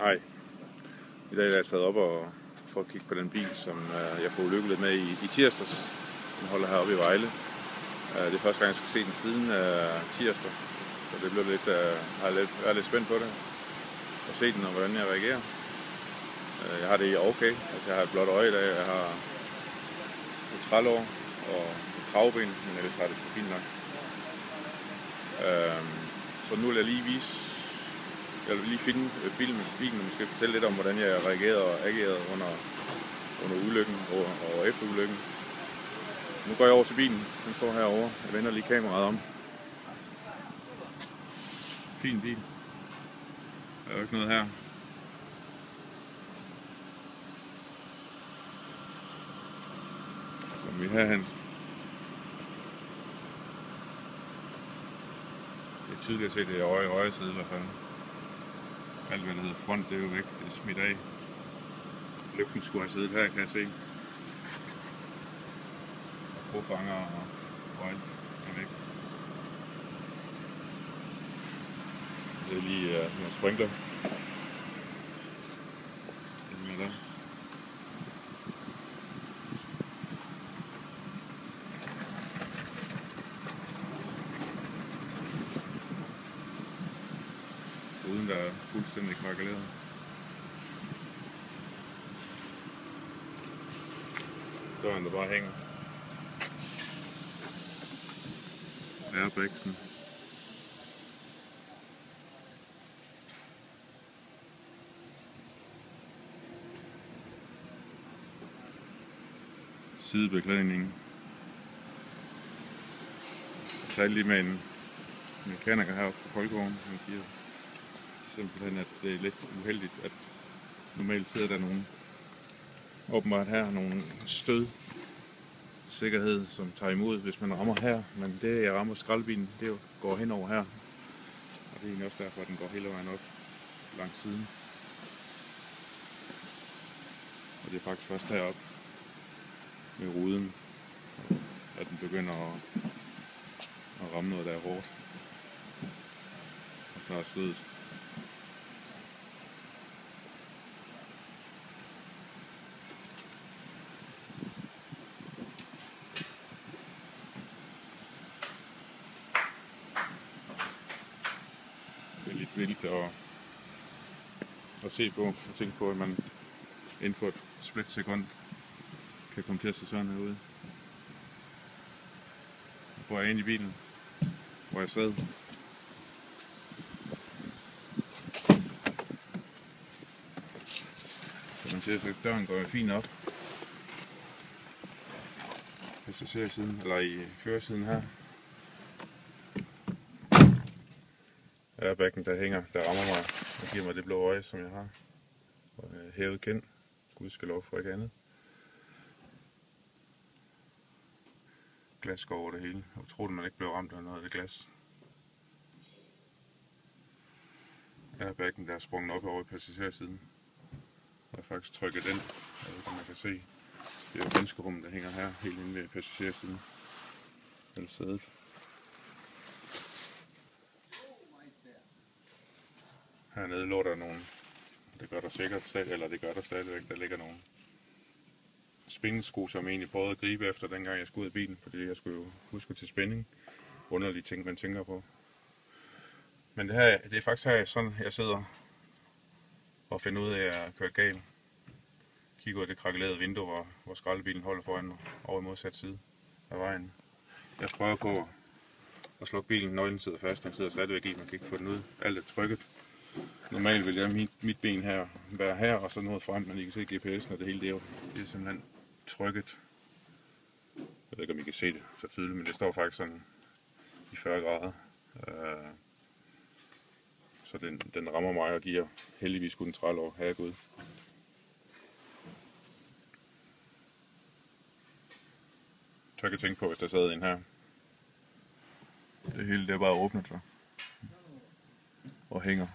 Hej. I dag er jeg taget op og for at kigge på den bil, som jeg får ulykkeligt med i tirsdags. Den holder heroppe i Vejle. Det er første gang, jeg skal se den siden tirsdag. Så det bliver lidt, jeg er lidt spændt på det. Og se den og hvordan jeg reagerer. Jeg har det okay. Altså, jeg har et blåt øje i dag. Jeg har et trælår og et kravben, men ellers har det fint nok. Så nu vil jeg lige finde bilen, og måske fortælle lidt om, hvordan jeg reagerede og agerede under ulykken og efter ulykken. Nu går jeg over til bilen. Den står herovre. Jeg vender lige kameraet om. Fin bil. Der er jo ikke noget her. Kom vi herhen. Det er tydeligt at se det i højre side i hvert fald. Alt hvad der hedder front, det er jo væk. Det er smidt af. Lygten skulle have siddet her, kan jeg se. Brofanger og alt er væk. Det er lige nogle sprinkler. Den er der. Uden der er fuldstændig krakeleret. Døren der bare hænger. Airbagsen. Sidebeklædningen. Jeg talte lige med en mekaniker heroppe på Folkevognen, han siger simpelthen, at det er lidt uheldigt, at normalt sidder der nogen åbenbart her, nogle stød sikkerhed, som tager imod, hvis man rammer her, men det jeg rammer skraldbilen, det går hen over her, og det er egentlig også derfor, at den går hele vejen op langs siden. Og det er faktisk først heroppe med ruden, at den begynder at ramme noget, der er hårdt, og tager stødet. Det er lidt vildt at se på og tænke på, at man inden for et splitsekund kan komme til at se sådan her ud. Hvor jeg er inde i bilen, hvor jeg sad. Så man ser, at døren går fint op. Passagersiden, eller i førersiden her. Airbagen der hænger, der rammer mig og giver mig det blå øje, som jeg har. Og hævet kind. Gud skal lov for ikke andet. Glas går over det hele. Jeg tror, at man ikke blev ramt af noget af det glas. Airbagen der er sprunget op over i passagersiden. Jeg har faktisk trykket den. Jeg ved ikke, om man kan se. Det er jo menneskerummet, der hænger her, helt inde ved passagersiden. Eller sædet. Hernede lå der nogle, det gør der sikkert, eller det gør der stadigvæk, der ligger nogle spændingssko, som jeg egentlig prøvede at gribe efter, dengang jeg skulle ud af bilen, fordi jeg skulle jo huske til spænding. Underlige ting, man tænker på. Men det er faktisk her, sådan jeg sidder og finder ud af, at jeg kørt galt. Kigger ud af det krakelerede vindue, hvor skraldebilen holder foran mig, over i modsat side af vejen. Jeg prøver på at slukke bilen, nøglen sidder fast, den sidder stadigvæk i, man kan ikke få den ud. Alt er trykket. Normalt vil jeg mit ben her være her, og så noget frem, men I kan se GPS'en og det hele, det er simpelthen trykket. Jeg ved ikke, om I kan se det så tydeligt, men det står faktisk sådan i 40 grader. Så den rammer mig og giver heldigvis kun 30 år, herregud. Så jeg kan tænke på, hvis der sad en her. Det hele det er bare åbnet sig og hænger.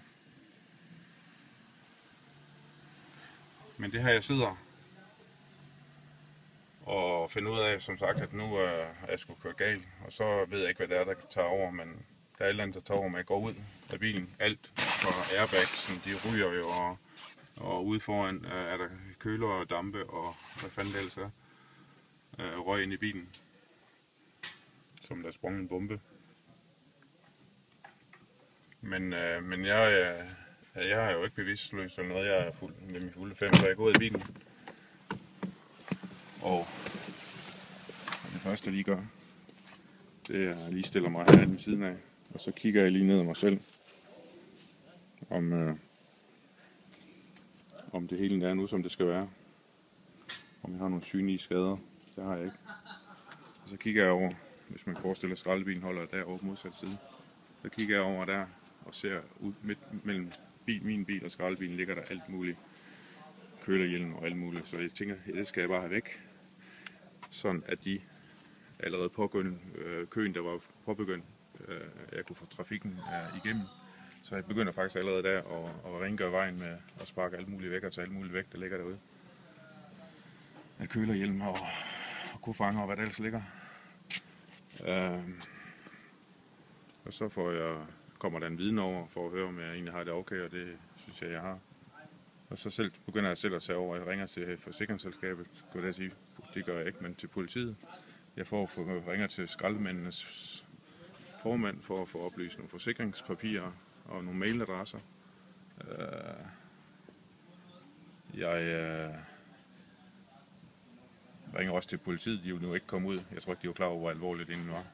Men det her jeg sidder og finder ud af, som sagt, at nu er jeg sgu kørt galt, og så ved jeg ikke, hvad det er, der tager over, men der er et eller andet, der tager over, med at gå ud af bilen. Alt fra airbagsen, de ryger jo, og Og ude foran er der køler og dampe og hvad fanden det ellers er. Røg ind i bilen. Som der er sprunget en bombe. Men jeg er jo ikke bevidstløs eller noget. Jeg er med min fulde 5, så jeg går ud af bilen. Og det første jeg lige gør, det er at lige stiller mig her ved siden af. Og så kigger jeg lige ned ad mig selv. Om det hele er nu som det skal være. Om jeg har nogle synlige skader. Det har jeg ikke. Og så kigger jeg over, hvis man forestiller sig skraldebilen holder derovre på modsat side. Så kigger jeg over der og ser ud midt mellem min bil og skraldebilen ligger der alt muligt. Kølerhjelm og alt muligt. Så jeg tænker, det skal jeg bare have væk. Sådan at de allerede påbegyndte køen, der var påbegyndt, jeg kunne få trafikken igennem. Så jeg begynder faktisk allerede der at rengøre vejen med at sparke alt muligt væk og tage alt muligt væk, der ligger derude. Af kølerhjelm og kofanger og hvad der ellers ligger. Og så kommer der en viden over for at høre, om jeg egentlig har det okay, og det synes jeg har. Og så begynder jeg selv at tage over. Jeg ringer til forsikringsselskabet, skulle jeg sige. Det gør jeg ikke, men til politiet. Jeg ringer til skraldemændenes formand for at få oplyst nogle forsikringspapirer og nogle mailadresser. Jeg ringer også til politiet. De er jo nu ikke kommet ud. Jeg tror ikke, de var klar over, hvor alvorligt det egentlig var.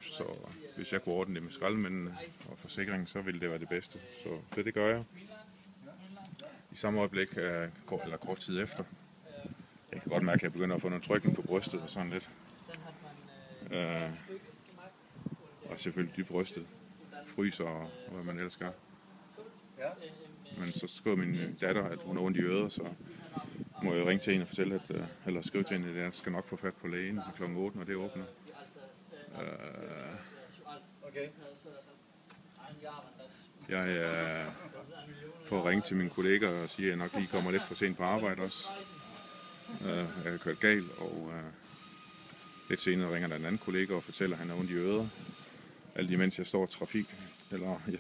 Så hvis jeg kunne ordne det med skraldemændene og forsikringen, så ville det være det bedste. Så det gør jeg. I samme øjeblik, eller kort tid efter. Jeg kan godt mærke, at jeg begynder at få noget trykning på brystet og sådan lidt. Og selvfølgelig dybt brystet. Fryser og hvad man ellers gør. Men så skriver min datter, at hun har ondt i øret, så må jeg ringe til hende og fortælle, eller skrive til hende, at jeg skal nok få fat på lægen kl. 8, når det åbner. Jeg får at ringe til mine kolleger og sige, at jeg nok lige kommer lidt for sent på arbejde også. Jeg har kørt galt, og lidt senere ringer der en anden kollega og fortæller, at han har ondt i øret. Alt imens jeg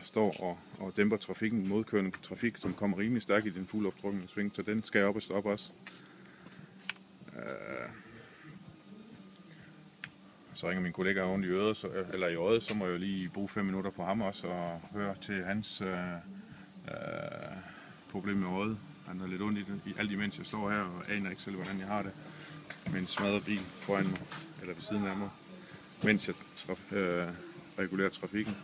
står og dæmper trafikken, modkørende trafik, som kommer rimelig stærkt i den fuldoptrukne sving, så den skal op og stoppe også. Så ringer min kollega ondt i øret, så må jeg lige bruge 5 minutter på ham også og høre til hans problem med øjet. Han har lidt ondt i det, alt imens jeg står her og aner ikke selv, hvordan jeg har det. Med en smadret bil foran mig, eller ved siden af mig, mens jeg regulerer trafikken.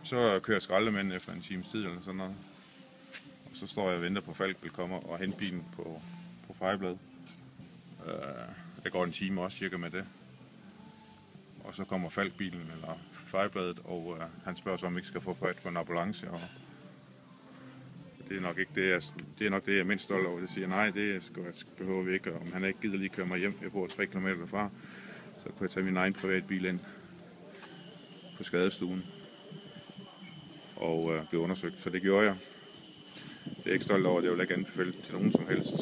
Så kører skraldemanden efter en times tid eller sådan noget. Og så står jeg og venter på, at Falk vil komme og hente bilen på Fejblad. Der går en time også cirka med det. Og så kommer Falk-bilen eller Fejbladet, og han spørger så, om vi ikke skal få fat på en ambulance. Og det er nok ikke det, jeg er mindst stolt over. Det siger nej, det behøver vi ikke. Og om han ikke gider lige køre mig hjem, jeg bor 3 km derfra, så kunne jeg tage min egen privatbil ind på skadestuen og blive undersøgt. Så det gjorde jeg. Det er ikke stolt over, det vil jeg ikke anbefale til nogen som helst.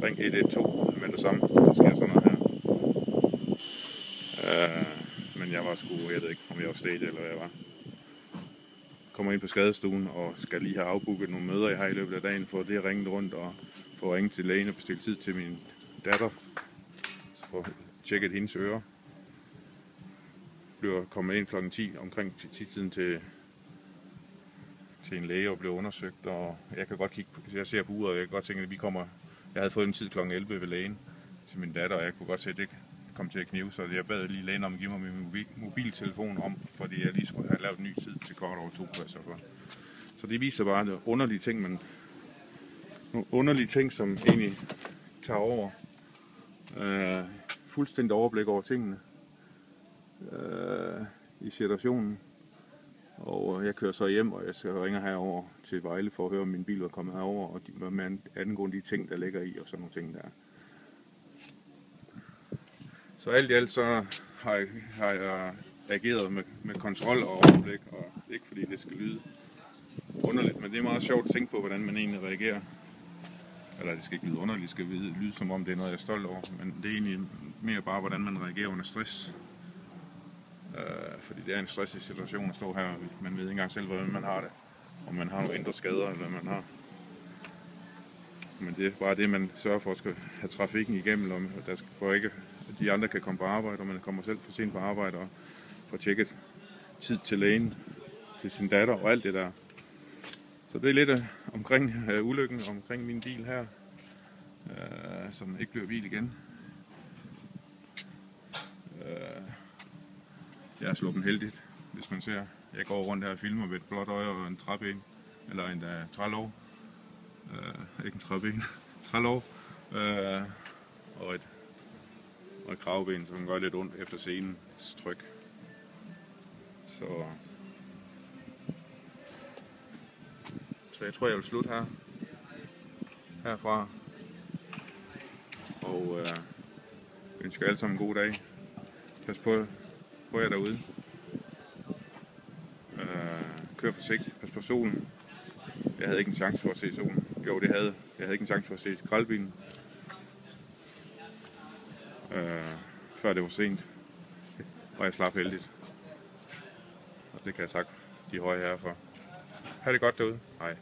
Ring 112 med det samme, der sker sådan noget her. Men jeg ved ikke, om jeg var stedet eller hvad jeg var. Kommer ind på skadestuen og skal lige have afbooket nogle møder, jeg har i løbet af dagen, for det at ringe rundt og få ringe til lægen og bestille tid til min datter, for at tjekke hendes ører. Bliver kommet ind kl. 10, omkring 10-tiden til en læge og bliver undersøgt, og jeg kan godt kigge på, jeg ser på uret, og jeg kan godt tænke, at jeg havde fået en tid kl. 11 ved lægen til min datter, og jeg kunne godt se, at det kom til at knive, så jeg bad lige lægen om at give mig min mobiltelefon om, fordi jeg lige skulle have lavet en ny tid til kort over 2 pladser. Så det viser bare nogle underlige ting, som egentlig tager over. Fuldstændig overblik over tingene i situationen. Og jeg kører så hjem, og jeg skal ringe herover til Vejle for at høre, om min bil var kommet herover, og hvad angående de ting, der ligger i, og sådan nogle ting der. Så alt i alt så har jeg ageret med kontrol og overblik, og ikke fordi det skal lyde underligt, men det er meget sjovt at tænke på, hvordan man egentlig reagerer. Eller det skal ikke lyde underligt, det skal lyde som om det er noget, jeg er stolt over, men det er egentlig mere bare, hvordan man reagerer under stress. fordi det er en stressig situation at stå her. Man ved ikke engang selv, hvordan man har det. Om man har nogle indre skader, eller hvad man har. Men det er bare det, man sørger for at skal have trafikken igennem, og der skal for ikke, at de andre kan komme på arbejde, og man kommer selv for sent på arbejde og får tjekket tid til lægen, til sin datter og alt det der. Så det er lidt omkring ulykken, omkring min bil her, som ikke bliver bil igen. Jeg er sluppet heldigt, hvis man ser. Jeg går rundt her og filmer med et blåt øje og en træben, eller en trælov. Ikke en træben, trælov. Og et kravben, som gør lidt ondt efter scenens tryk. Så jeg tror, jeg vil slutte herfra. Og ønsker alle sammen en god dag. Pas på jer derude. Kør forsigtigt. Pas på solen. Jeg havde ikke en chance for at se solen. Jo, det havde. Jeg havde ikke en chance for at se skraldbilen. Før det var sent. Og jeg slap heldigt. Og det kan jeg takke de høje herrer for. Ha' det godt derude. Hej.